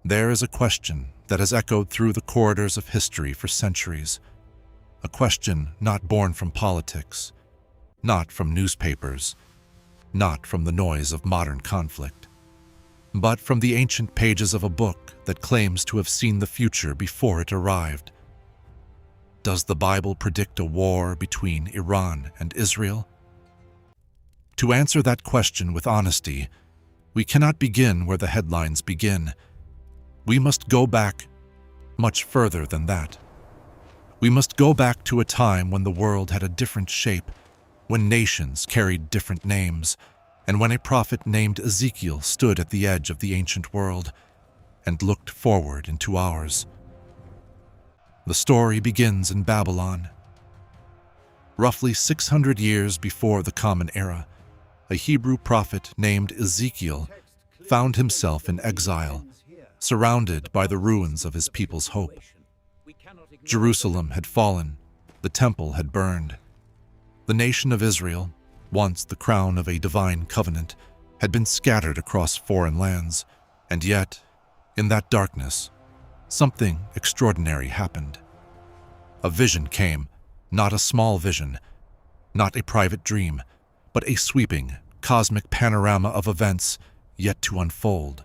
There is a question that has echoed through the corridors of history for centuries. A question not born from politics, not from newspapers, not from the noise of modern conflict, but from the ancient pages of a book that claims to have seen the future before it arrived. Does the Bible predict a war between Iran and Israel? To answer that question with honesty, we cannot begin where the headlines begin. We must go back much further than that. We must go back to a time when the world had a different shape, when nations carried different names, and when a prophet named Ezekiel stood at the edge of the ancient world and looked forward into ours. The story begins in Babylon. Roughly 600 years before the Common Era, a Hebrew prophet named Ezekiel found himself in exile, surrounded by the ruins of his people's hope. Jerusalem had fallen, the temple had burned. The nation of Israel, once the crown of a divine covenant, had been scattered across foreign lands, and yet, in that darkness, something extraordinary happened. A vision came, not a small vision, not a private dream, but a sweeping, cosmic panorama of events yet to unfold.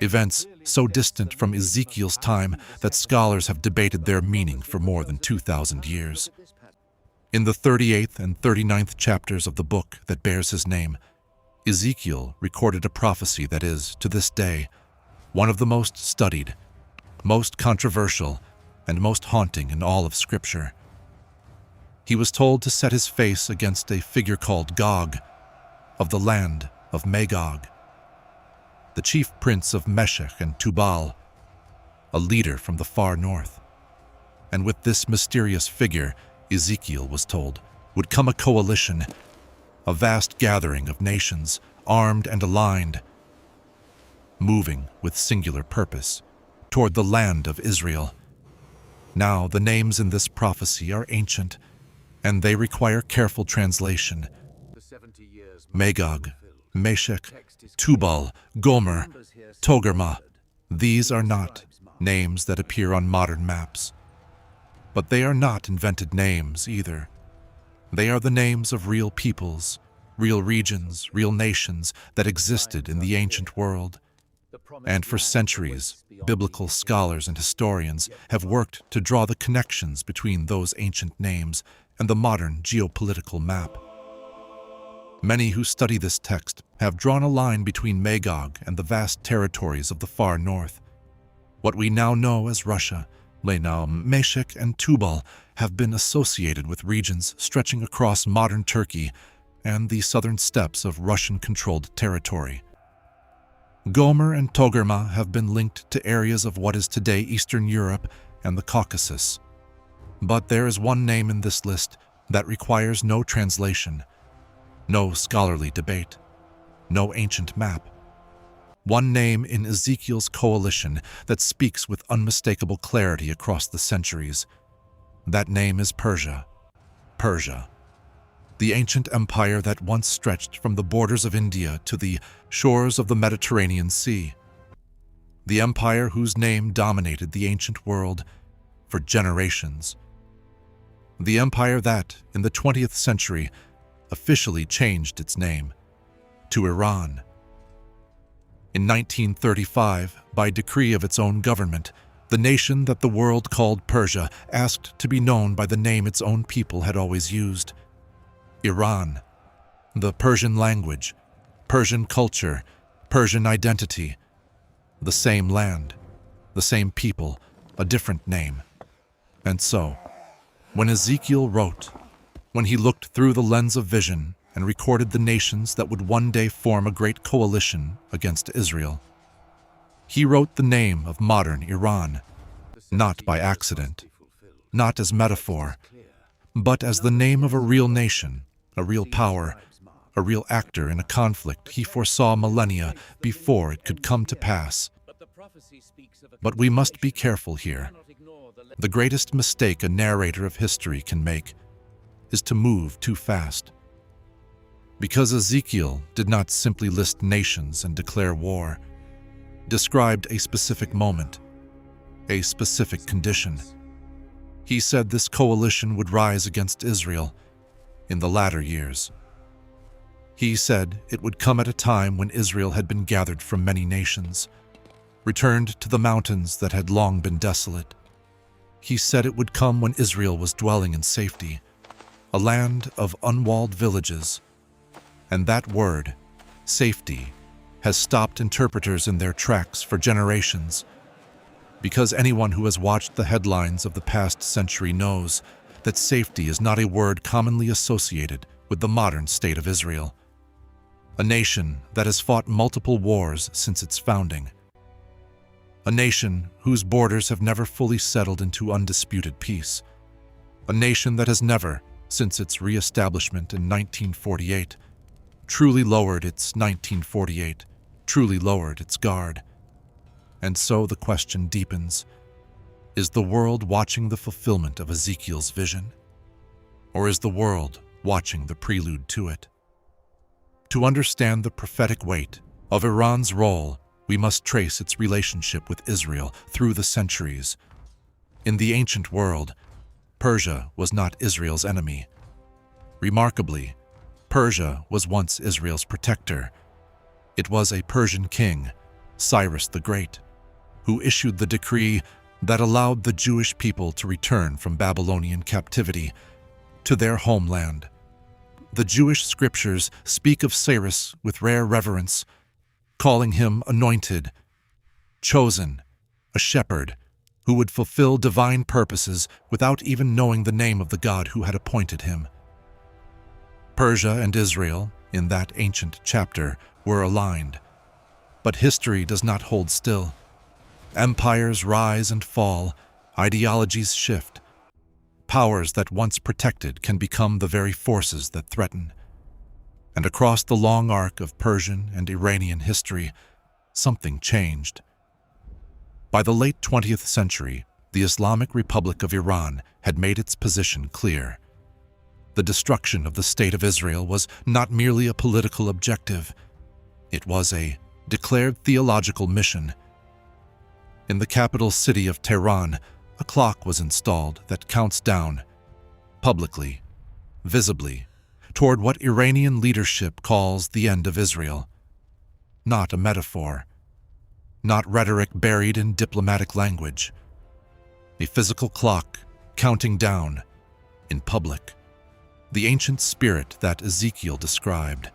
Events so distant from Ezekiel's time that scholars have debated their meaning for more than 2,000 years. In the 38th and 39th chapters of the book that bears his name, Ezekiel recorded a prophecy that is, to this day, one of the most studied, most controversial, and most haunting in all of Scripture. He was told to set his face against a figure called Gog, of the land of Magog, the chief prince of Meshech and Tubal, a leader from the far north. And with this mysterious figure, Ezekiel was told, would come a coalition, a vast gathering of nations, armed and aligned, moving with singular purpose toward the land of Israel. Now, the names in this prophecy are ancient, and they require careful translation. Magog, Meshech, Tubal, Gomer, Togarmah. These are not names that appear on modern maps. But they are not invented names either. They are the names of real peoples, real regions, real nations that existed in the ancient world. And for centuries, biblical scholars and historians have worked to draw the connections between those ancient names and the modern geopolitical map. Many who study this text have drawn a line between Magog and the vast territories of the far north. What we now know as Russia, Meshech and Tubal have been associated with regions stretching across modern Turkey and the southern steppes of Russian-controlled territory. Gomer and Togarmah have been linked to areas of what is today Eastern Europe and the Caucasus. But there is one name in this list that requires no translation, no scholarly debate, no ancient map. One name in Ezekiel's coalition that speaks with unmistakable clarity across the centuries. That name is Persia. Persia, the ancient empire that once stretched from the borders of India to the shores of the Mediterranean Sea. The empire whose name dominated the ancient world for generations. The empire that, in the 20th century, officially changed its name to Iran. In 1935, by decree of its own government, the nation that the world called Persia asked to be known by the name its own people had always used: Iran. The Persian language, Persian culture, Persian identity. The same land, the same people, a different name. And so, when Ezekiel wrote, when he looked through the lens of vision and recorded the nations that would one day form a great coalition against Israel, he wrote the name of modern Iran, not by accident, not as metaphor, but as the name of a real nation, a real power, a real actor in a conflict he foresaw millennia before it could come to pass. But we must be careful here. The greatest mistake a narrator of history can make is to move too fast. Because Ezekiel did not simply list nations and declare war. described a specific moment, a specific condition. He said this coalition would rise against Israel in the latter years. He said it would come at a time when Israel had been gathered from many nations, returned to the mountains that had long been desolate. He said it would come when Israel was dwelling in safety, a land of unwalled villages. And that word, safety, has stopped interpreters in their tracks for generations, because anyone who has watched the headlines of the past century knows that safety is not a word commonly associated with the modern state of Israel, a nation that has fought multiple wars since its founding, a nation whose borders have never fully settled into undisputed peace, a nation that has never, since its re-establishment in 1948, truly lowered its guard. And so the question deepens: is the world watching the fulfillment of Ezekiel's vision? Or is the world watching the prelude to it? To understand the prophetic weight of Iran's role, we must trace its relationship with Israel through the centuries. In the ancient world, Persia was not Israel's enemy. Remarkably, Persia was once Israel's protector. It was a Persian king, Cyrus the Great, who issued the decree that allowed the Jewish people to return from Babylonian captivity to their homeland. The Jewish scriptures speak of Cyrus with rare reverence, calling him anointed, chosen, a shepherd who would fulfill divine purposes without even knowing the name of the God who had appointed him. Persia and Israel, in that ancient chapter, were aligned. But history does not hold still. Empires rise and fall, ideologies shift. Powers that once protected can become the very forces that threaten. And across the long arc of Persian and Iranian history, something changed. By the late 20th century, the Islamic Republic of Iran had made its position clear. The destruction of the State of Israel was not merely a political objective. It was a declared theological mission. In the capital city of Tehran, a clock was installed that counts down, publicly, visibly, toward what Iranian leadership calls the end of Israel. Not a metaphor, not rhetoric buried in diplomatic language. A physical clock counting down in public. The ancient spirit that Ezekiel described,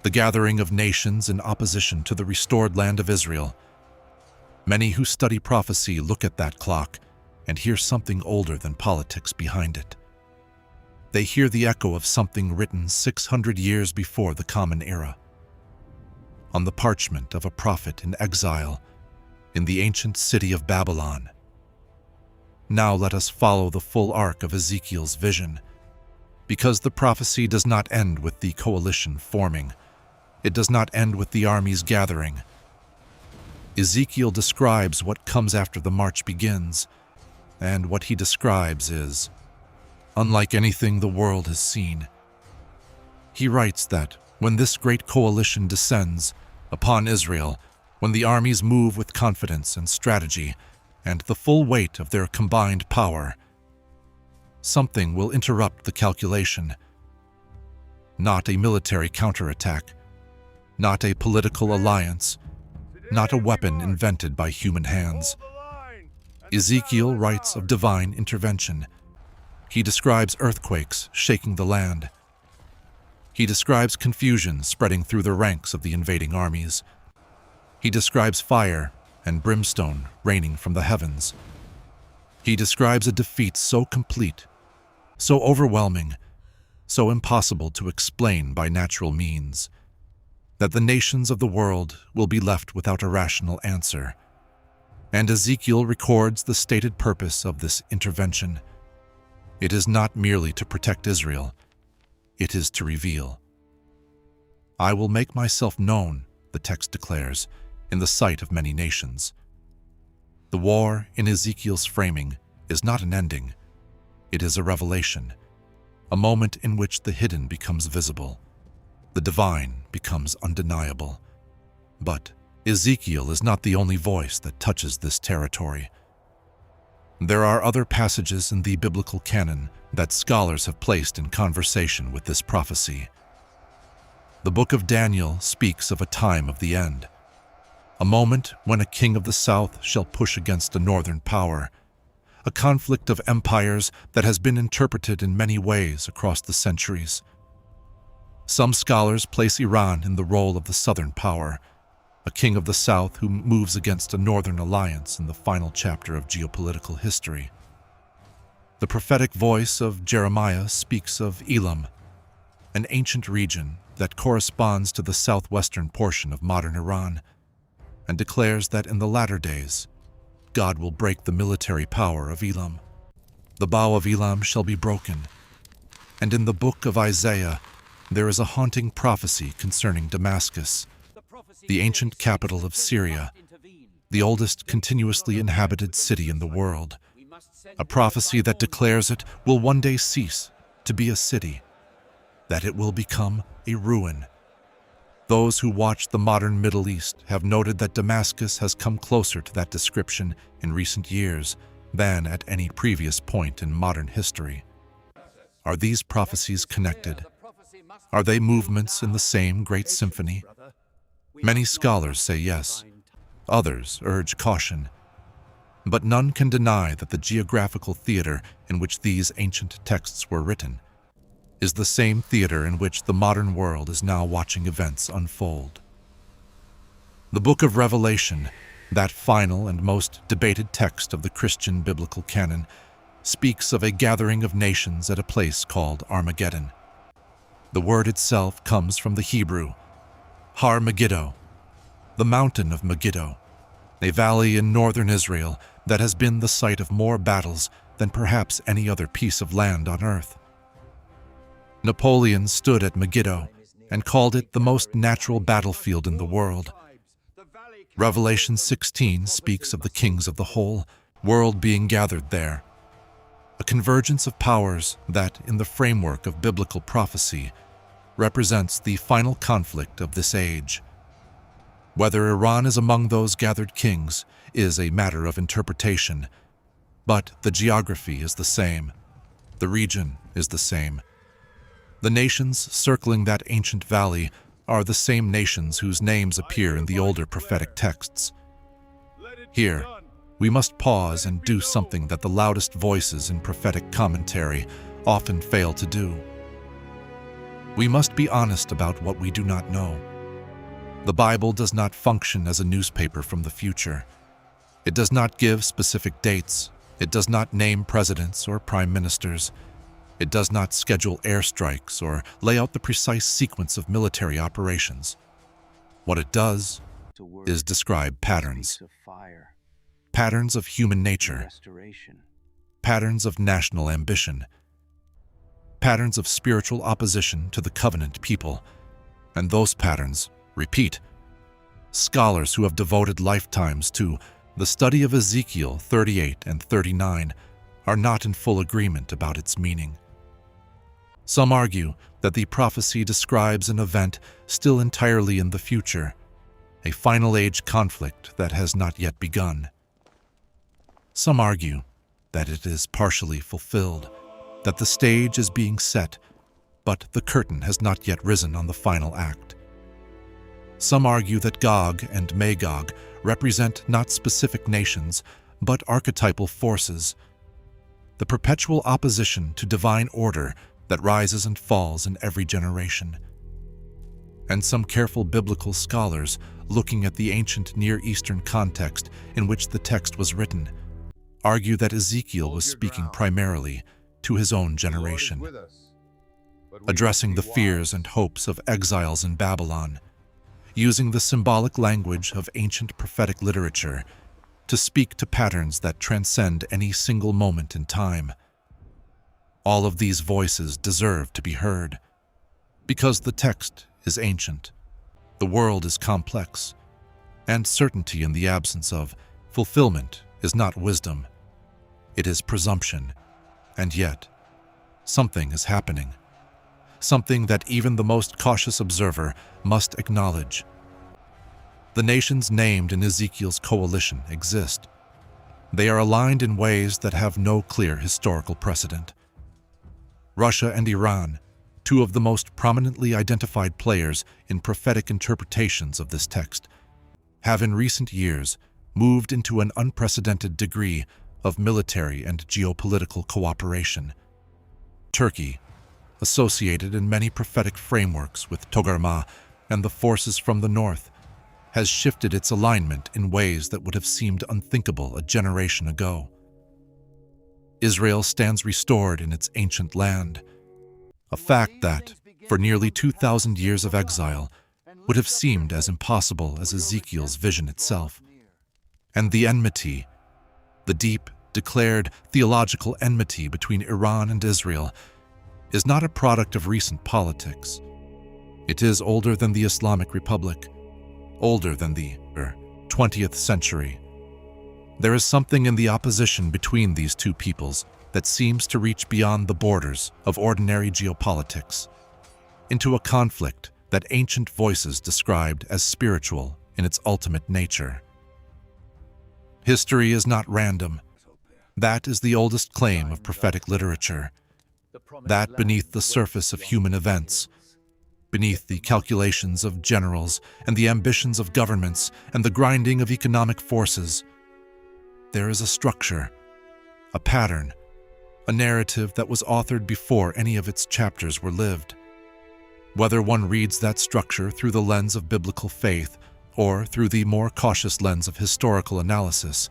the gathering of nations in opposition to the restored land of Israel. Many who study prophecy look at that clock and hear something older than politics behind it. They hear the echo of something written 600 years before the Common Era, on the parchment of a prophet in exile in the ancient city of Babylon. Now let us follow the full arc of Ezekiel's vision, because the prophecy does not end with the coalition forming. It does not end with the armies gathering. Ezekiel describes what comes after the march begins, and what he describes is unlike anything the world has seen. He writes that when this great coalition descends upon Israel, when the armies move with confidence and strategy and the full weight of their combined power, something will interrupt the calculation. Not a military counterattack, not a political alliance, not a weapon invented by human hands. Ezekiel writes of divine intervention. He describes earthquakes shaking the land. He describes confusion spreading through the ranks of the invading armies. He describes fire and brimstone raining from the heavens. He describes a defeat so complete, so overwhelming, so impossible to explain by natural means, that the nations of the world will be left without a rational answer. And Ezekiel records the stated purpose of this intervention. It is not merely to protect Israel, it is to reveal. I will make myself known, the text declares, in the sight of many nations. The war in Ezekiel's framing is not an ending, it is a revelation, a moment in which the hidden becomes visible, the divine becomes undeniable. But Ezekiel is not the only voice that touches this territory. There are other passages in the biblical canon that scholars have placed in conversation with this prophecy. The book of Daniel speaks of a time of the end, a moment when a king of the south shall push against a northern power, a conflict of empires that has been interpreted in many ways across the centuries. Some scholars place Iran in the role of the southern power, a king of the south who moves against a northern alliance in the final chapter of geopolitical history. The prophetic voice of Jeremiah speaks of Elam, an ancient region that corresponds to the southwestern portion of modern Iran, and declares that in the latter days, God will break the military power of Elam. The bow of Elam shall be broken. And in the book of Isaiah, there is a haunting prophecy concerning Damascus, the ancient capital of Syria, the oldest continuously inhabited city in the world. A prophecy that declares it will one day cease to be a city, that it will become a ruin. Those who watch the modern Middle East have noted that Damascus has come closer to that description in recent years than at any previous point in modern history. Are these prophecies connected? Are they movements in the same great symphony? Many scholars say yes. Others urge caution. But none can deny that the geographical theater in which these ancient texts were written is the same theater in which the modern world is now watching events unfold. The book of Revelation, that final and most debated text of the Christian biblical canon, speaks of a gathering of nations at a place called Armageddon. The word itself comes from the Hebrew, Har Megiddo, the mountain of Megiddo, a valley in northern Israel that has been the site of more battles than perhaps any other piece of land on earth. Napoleon stood at Megiddo and called it the most natural battlefield in the world. Revelation 16 speaks of the kings of the whole world being gathered there, a convergence of powers that, in the framework of biblical prophecy, represents the final conflict of this age. Whether Iran is among those gathered kings is a matter of interpretation, but the geography is the same. The region is the same. The nations circling that ancient valley are the same nations whose names appear in the older prophetic texts. Here, we must pause and do something that the loudest voices in prophetic commentary often fail to do. We must be honest about what we do not know. The Bible does not function as a newspaper from the future. It does not give specific dates. It does not name presidents or prime ministers. It does not schedule airstrikes or lay out the precise sequence of military operations. What it does is describe patterns. Patterns of human nature. Patterns of national ambition. Patterns of spiritual opposition to the covenant people. And those patterns repeat. Scholars who have devoted lifetimes to the study of Ezekiel 38 and 39 are not in full agreement about its meaning. Some argue that the prophecy describes an event still entirely in the future, a final age conflict that has not yet begun. Some argue that it is partially fulfilled, that the stage is being set, but the curtain has not yet risen on the final act. Some argue that Gog and Magog represent not specific nations, but archetypal forces, the perpetual opposition to divine order that rises and falls in every generation. And some careful biblical scholars, looking at the ancient Near Eastern context in which the text was written, argue that Ezekiel was speaking primarily to his own generation, addressing the fears and hopes of exiles in Babylon, using the symbolic language of ancient prophetic literature to speak to patterns that transcend any single moment in time. All of these voices deserve to be heard, because the text is ancient, the world is complex, and certainty in the absence of fulfillment is not wisdom. It is presumption, and yet something is happening, something that even the most cautious observer must acknowledge. The nations named in Ezekiel's coalition exist. They are aligned in ways that have no clear historical precedent. Russia and Iran, two of the most prominently identified players in prophetic interpretations of this text, have in recent years moved into an unprecedented degree of military and geopolitical cooperation. Turkey, associated in many prophetic frameworks with Togarmah and the forces from the north, has shifted its alignment in ways that would have seemed unthinkable a generation ago. Israel stands restored in its ancient land, a fact that, for nearly 2,000 years of exile, would have seemed as impossible as Ezekiel's vision itself. And the enmity, the deep, declared theological enmity between Iran and Israel, is not a product of recent politics. It is older than the Islamic Republic, older than the 20th century. There is something in the opposition between these two peoples that seems to reach beyond the borders of ordinary geopolitics, into a conflict that ancient voices described as spiritual in its ultimate nature. History is not random. That is the oldest claim of prophetic literature. That beneath the surface of human events, beneath the calculations of generals and the ambitions of governments and the grinding of economic forces, there is a structure, a pattern, a narrative that was authored before any of its chapters were lived. Whether one reads that structure through the lens of biblical faith or through the more cautious lens of historical analysis,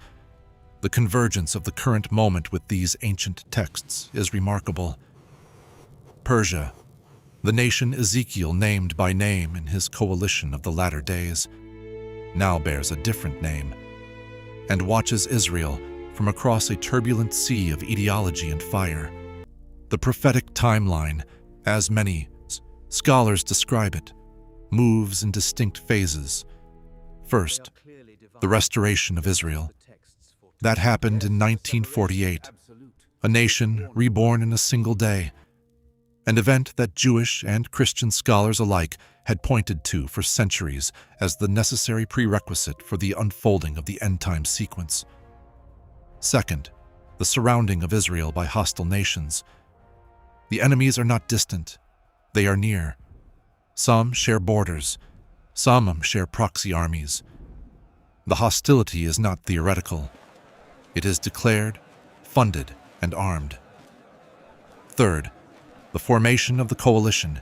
the convergence of the current moment with these ancient texts is remarkable. Persia, the nation Ezekiel named by name in his coalition of the latter days, now bears a different name, and watches Israel from across a turbulent sea of ideology and fire. The prophetic timeline, as many scholars describe it, moves in distinct phases. First, the restoration of Israel. That happened in 1948, a nation reborn in a single day, an event that Jewish and Christian scholars alike had pointed to for centuries as the necessary prerequisite for the unfolding of the end-time sequence. Second, the surrounding of Israel by hostile nations. The enemies are not distant, they are near. Some share borders, some share proxy armies. The hostility is not theoretical. It is declared, funded, and armed. Third, the formation of the coalition.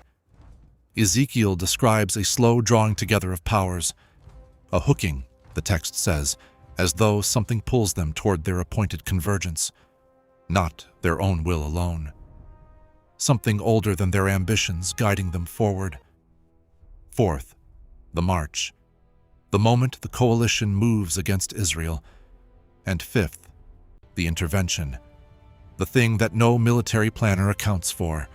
Ezekiel describes a slow drawing together of powers, a hooking, the text says, as though something pulls them toward their appointed convergence, not their own will alone. Something older than their ambitions guiding them forward. Fourth, the march, the moment the coalition moves against Israel. And fifth, the intervention, the thing that no military planner accounts for,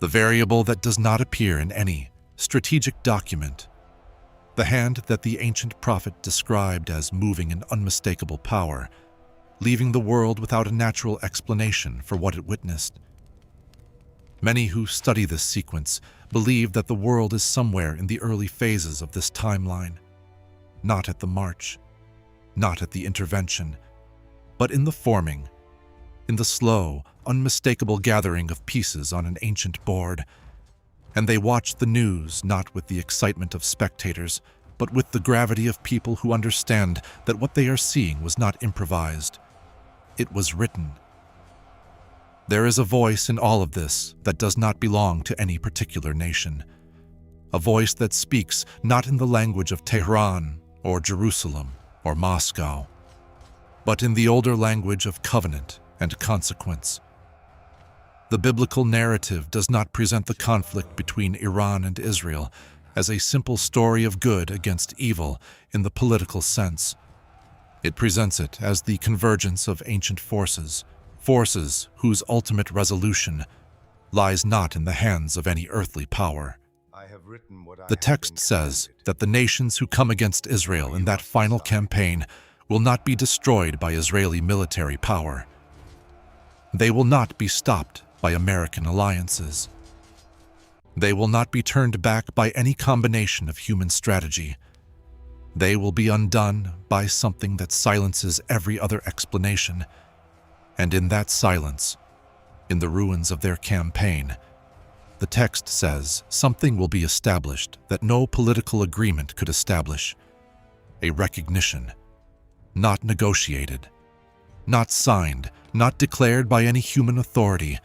the variable that does not appear in any strategic document, the hand that the ancient prophet described as moving in unmistakable power, leaving the world without a natural explanation for what it witnessed. Many who study this sequence believe that the world is somewhere in the early phases of this timeline, not at the march, not at the intervention, but in the forming, in the slow, unmistakable gathering of pieces on an ancient board. And they watch the news not with the excitement of spectators, but with the gravity of people who understand that what they are seeing was not improvised. It was written. There is a voice in all of this that does not belong to any particular nation, a voice that speaks not in the language of Tehran or Jerusalem or Moscow, but in the older language of covenant and consequence. The biblical narrative does not present the conflict between Iran and Israel as a simple story of good against evil in the political sense. It presents it as the convergence of ancient forces, forces whose ultimate resolution lies not in the hands of any earthly power. The text says that the nations who come against Israel in that final campaign will not be destroyed by Israeli military power. They will not be stopped by American alliances. They will not be turned back by any combination of human strategy. They will be undone by something that silences every other explanation. And in that silence, in the ruins of their campaign, the text says something will be established that no political agreement could establish. A recognition, not negotiated, not signed, not declared by any human authority,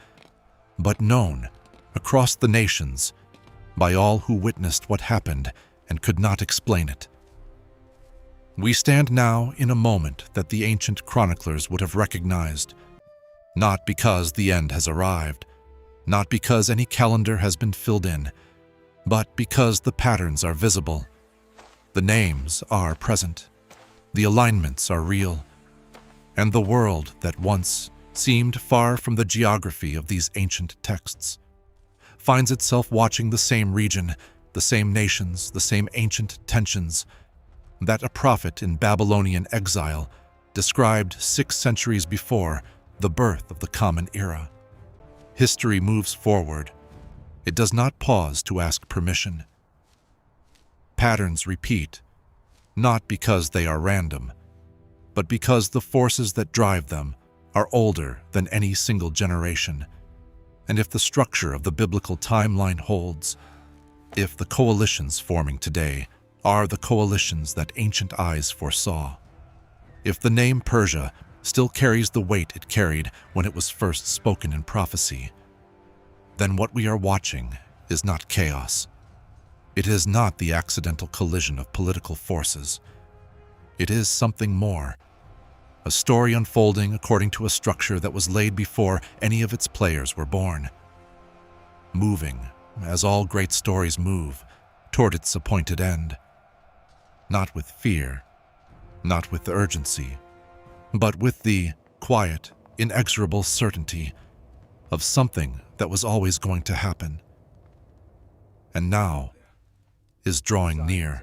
but known across the nations by all who witnessed what happened and could not explain it. We stand now in a moment that the ancient chroniclers would have recognized, not because the end has arrived, not because any calendar has been filled in, but because the patterns are visible, the names are present, the alignments are real, and the world that once seemed far from the geography of these ancient texts finds itself watching the same region, the same nations, the same ancient tensions that a prophet in Babylonian exile described 6 centuries before the birth of the Common Era. History moves forward. It does not pause to ask permission. Patterns repeat, not because they are random, but because the forces that drive them are older than any single generation. And if the structure of the biblical timeline holds, if the coalitions forming today are the coalitions that ancient eyes foresaw, if the name Persia still carries the weight it carried when it was first spoken in prophecy, then what we are watching is not chaos. It is not the accidental collision of political forces. It is something more, a story unfolding according to a structure that was laid before any of its players were born, moving, as all great stories move, toward its appointed end, not with fear, not with urgency, but with the quiet, inexorable certainty of something that was always going to happen, and now is drawing near.